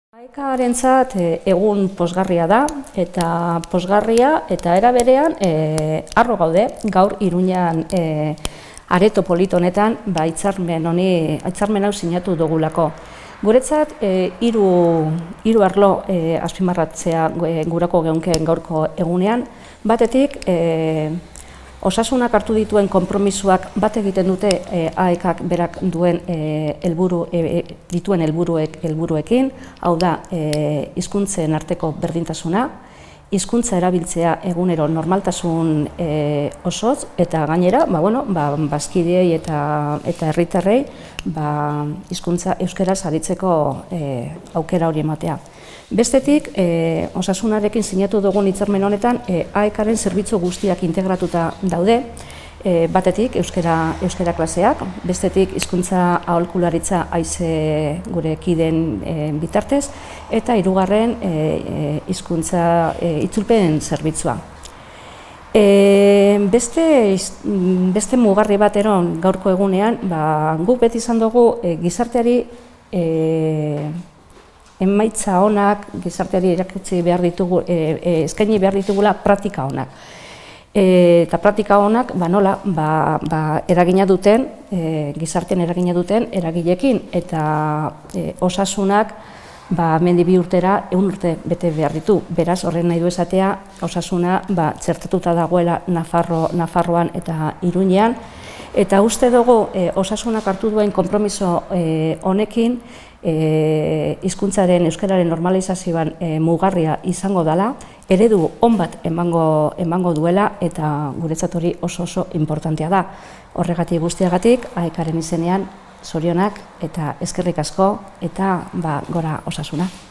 AEKarentzat egun pozgarria da, eta pozgarria eta era berean harro gaude gaur Iruñan areto polit honetan hitzarmen hau sinatu dugulako. Guretzat hiru arlo azpimarratzea gurako geunkeen gaurko egunean, batetik osasunak hartu dituen konpromisoak bat egiten dute AEKak berak dituen helburuekin, hau da hizkuntzen arteko berdintasuna, hizkuntza erabiltzea egunero normaltasun osoz, eta gainera bazkideei eta herritarrei hizkuntza euskaraz aritzeko aukera hori ematea. Bestetik, osasunarekin sinatu dugun hitzarmen honetan AEKaren zerbitzu guztiak integratuta daude, batetik euskara klaseak, bestetik hizkuntza aholkularitza haize gure kideen bitartez, eta hirugarren hizkuntza itzulpen zerbitzua. Beste mugarri bat eron gaurko egunean, guk beti izan dugu gizarteari emaitza onak, gizarteari eskaini behar ditugula praktika onak. Eta praktika onak eragina duten, gizartean eragina duten eragileekin, eta osasunak hemendik 2 urtera 100 urte bete behar ditu. Beraz, horren nahi du esatea, osasuna txertatuta dagoela Nafarroan eta Iruñean, eta uste dugu osasunak hartu duen konpromiso honekin hizkuntzaren euskararen normalizazioan mugarria izango dela, eredu on bat emango duela, eta guretzat hori oso importantea da. Horregatik guztiagatik, AEKaren izenean zorionak eta eskerrik asko, eta gora osasuna.